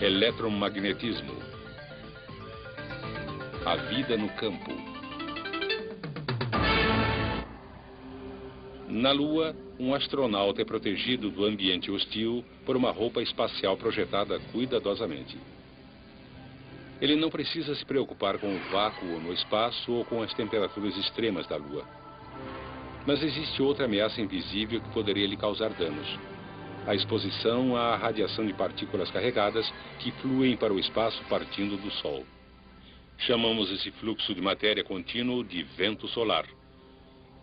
Eletromagnetismo. A vida no campo. Na Lua, um astronauta é protegido do ambiente hostil por uma roupa espacial projetada cuidadosamente. Ele não precisa se preocupar com o vácuo no espaço ou com as temperaturas extremas da Lua. Mas existe outra ameaça invisível que poderia lhe causar danos: a exposição à radiação de partículas carregadas que fluem para o espaço partindo do Sol. Chamamos esse fluxo de matéria contínuo de vento solar.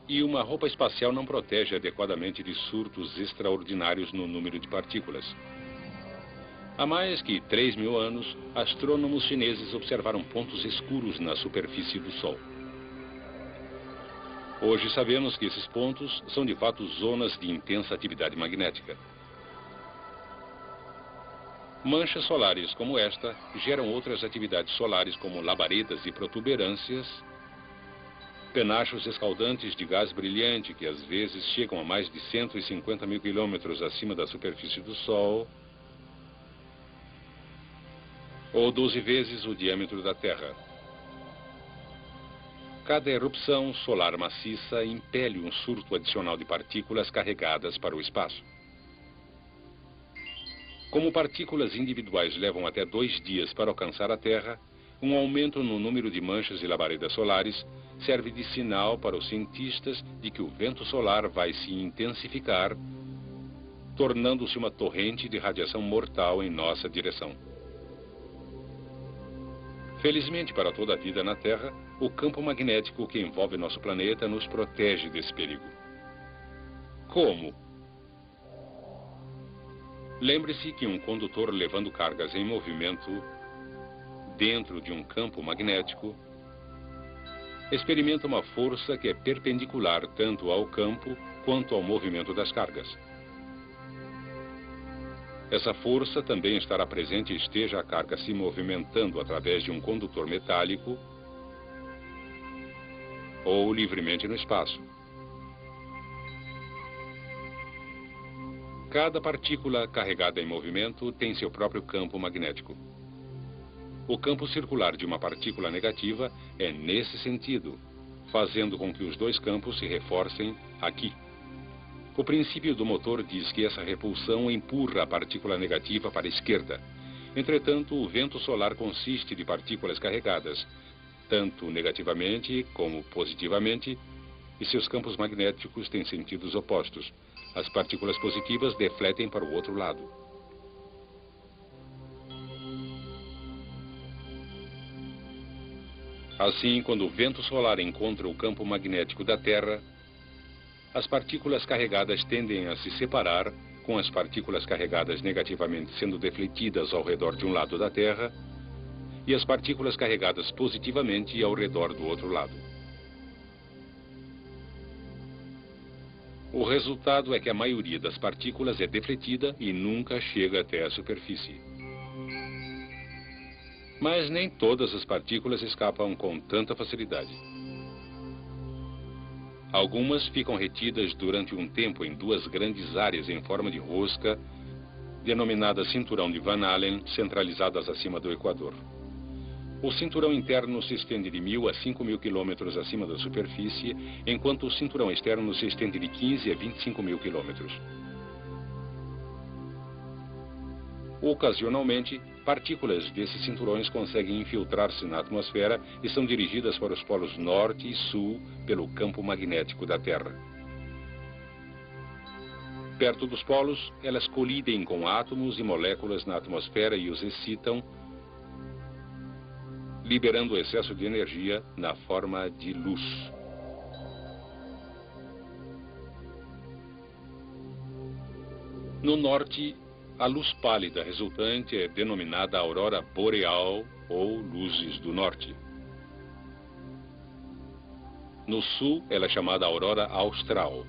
E uma roupa espacial não protege adequadamente de surtos extraordinários no número de partículas. Há mais que 3.000 anos, astrônomos chineses observaram pontos escuros na superfície do Sol. Hoje sabemos que esses pontos são de fato zonas de intensa atividade magnética. Manchas solares como esta geram outras atividades solares como labaredas e protuberâncias, penachos escaldantes de gás brilhante que às vezes chegam a mais de 150.000 quilômetros acima da superfície do Sol, ou 12 vezes o diâmetro da Terra. Cada erupção solar maciça impele um surto adicional de partículas carregadas para o espaço. Como partículas individuais levam até 2 dias para alcançar a Terra, um aumento no número de manchas e labaredas solares serve de sinal para os cientistas de que o vento solar vai se intensificar, tornando-se uma torrente de radiação mortal em nossa direção. Felizmente para toda a vida na Terra, o campo magnético que envolve nosso planeta nos protege desse perigo. Como? Lembre-se que um condutor levando cargas em movimento dentro de um campo magnético experimenta uma força que é perpendicular tanto ao campo quanto ao movimento das cargas. Essa força também estará presente esteja a carga se movimentando através de um condutor metálico ou livremente no espaço. Cada partícula carregada em movimento tem seu próprio campo magnético. O campo circular de uma partícula negativa é nesse sentido, fazendo com que os dois campos se reforcem aqui. O princípio do motor diz que essa repulsão empurra a partícula negativa para a esquerda. Entretanto, o vento solar consiste de partículas carregadas, tanto negativamente como positivamente, e seus campos magnéticos têm sentidos opostos. As partículas positivas defletem para o outro lado. Assim, quando o vento solar encontra o campo magnético da Terra, as partículas carregadas tendem a se separar, com as partículas carregadas negativamente sendo defletidas ao redor de um lado da Terra e as partículas carregadas positivamente ao redor do outro lado. O resultado é que a maioria das partículas é defletida e nunca chega até a superfície. Mas nem todas as partículas escapam com tanta facilidade. Algumas ficam retidas durante um tempo em 2 grandes áreas em forma de rosca, denominadas cinturão de Van Allen, centralizadas acima do Equador. O cinturão interno se estende de 1.000 a 5.000 quilômetros acima da superfície, enquanto o cinturão externo se estende de 15 a 25.000 quilômetros. Ocasionalmente, partículas desses cinturões conseguem infiltrar-se na atmosfera e são dirigidas para os polos norte e sul pelo campo magnético da Terra. Perto dos polos, elas colidem com átomos e moléculas na atmosfera e os excitam, liberando o excesso de energia na forma de luz. No norte, a luz pálida resultante é denominada aurora boreal ou luzes do norte. No sul, ela é chamada aurora austral.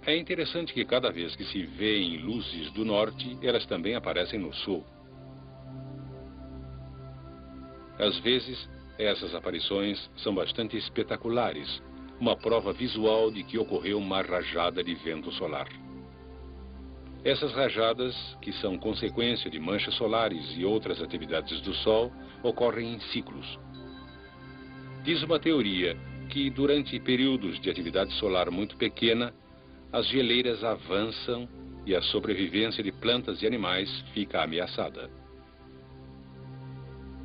É interessante que cada vez que se vêem luzes do norte, elas também aparecem no sul. Às vezes, essas aparições são bastante espetaculares, uma prova visual de que ocorreu uma rajada de vento solar. Essas rajadas, que são consequência de manchas solares e outras atividades do Sol, ocorrem em ciclos. Diz uma teoria que, durante períodos de atividade solar muito pequena, as geleiras avançam e a sobrevivência de plantas e animais fica ameaçada.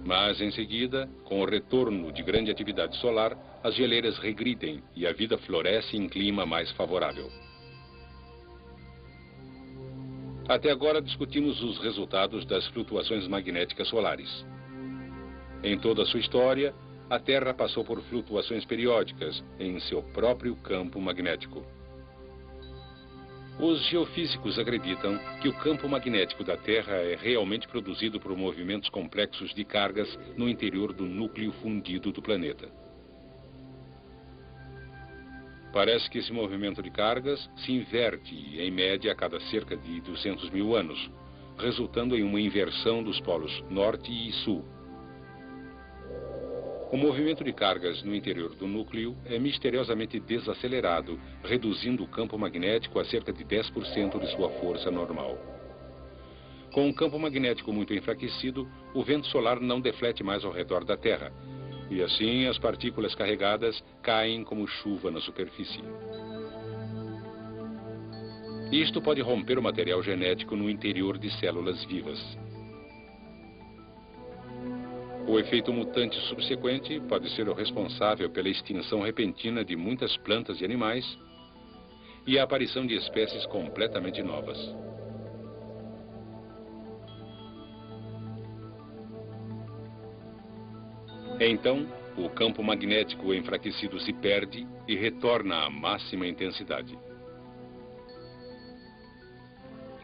Mas, em seguida, com o retorno de grande atividade solar, as geleiras regridem e a vida floresce em clima mais favorável. Até agora discutimos os resultados das flutuações magnéticas solares. Em toda a sua história, a Terra passou por flutuações periódicas em seu próprio campo magnético. Os geofísicos acreditam que o campo magnético da Terra é realmente produzido por movimentos complexos de cargas no interior do núcleo fundido do planeta. Parece que esse movimento de cargas se inverte, em média, a cada cerca de 200 mil anos, resultando em uma inversão dos polos norte e sul. O movimento de cargas no interior do núcleo é misteriosamente desacelerado, reduzindo o campo magnético a cerca de 10% de sua força normal. Com um campo magnético muito enfraquecido, o vento solar não deflete mais ao redor da Terra, e assim as partículas carregadas caem como chuva na superfície. Isto pode romper o material genético no interior de células vivas. O efeito mutante subsequente pode ser o responsável pela extinção repentina de muitas plantas e animais e a aparição de espécies completamente novas. Então, o campo magnético enfraquecido se perde e retorna à máxima intensidade.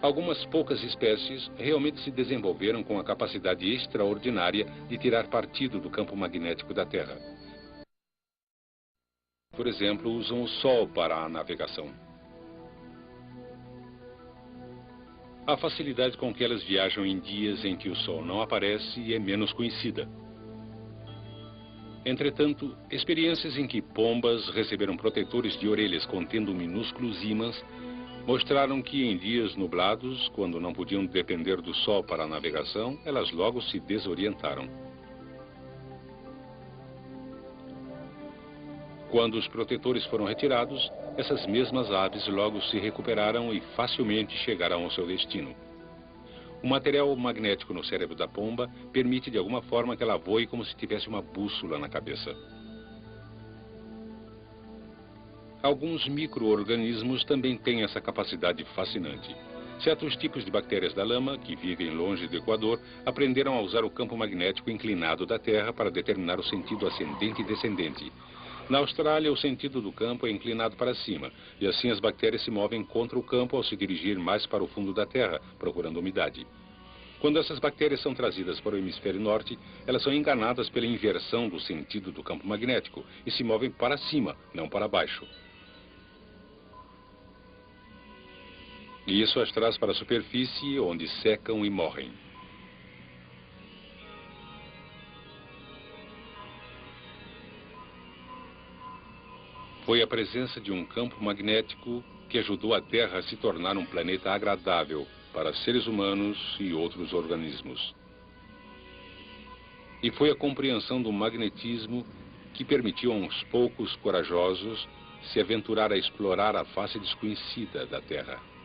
Algumas poucas espécies realmente se desenvolveram com a capacidade extraordinária de tirar partido do campo magnético da Terra. Por exemplo, usam o Sol para a navegação. A facilidade com que elas viajam em dias em que o Sol não aparece é menos conhecida. Entretanto, experiências em que pombas receberam protetores de orelhas contendo minúsculos ímãs mostraram que em dias nublados, quando não podiam depender do Sol para a navegação, elas logo se desorientaram. Quando os protetores foram retirados, essas mesmas aves logo se recuperaram e facilmente chegaram ao seu destino. O material magnético no cérebro da pomba permite de alguma forma que ela voe como se tivesse uma bússola na cabeça. Alguns micro-organismos também têm essa capacidade fascinante. Certos tipos de bactérias da lama, que vivem longe do Equador, aprenderam a usar o campo magnético inclinado da Terra para determinar o sentido ascendente e descendente. Na Austrália, o sentido do campo é inclinado para cima, e assim as bactérias se movem contra o campo ao se dirigir mais para o fundo da Terra, procurando umidade. Quando essas bactérias são trazidas para o hemisfério norte, elas são enganadas pela inversão do sentido do campo magnético e se movem para cima, não para baixo. E isso as traz para a superfície, onde secam e morrem. Foi a presença de um campo magnético que ajudou a Terra a se tornar um planeta agradável para seres humanos e outros organismos. E foi a compreensão do magnetismo que permitiu a uns poucos corajosos se aventurar a explorar a face desconhecida da Terra.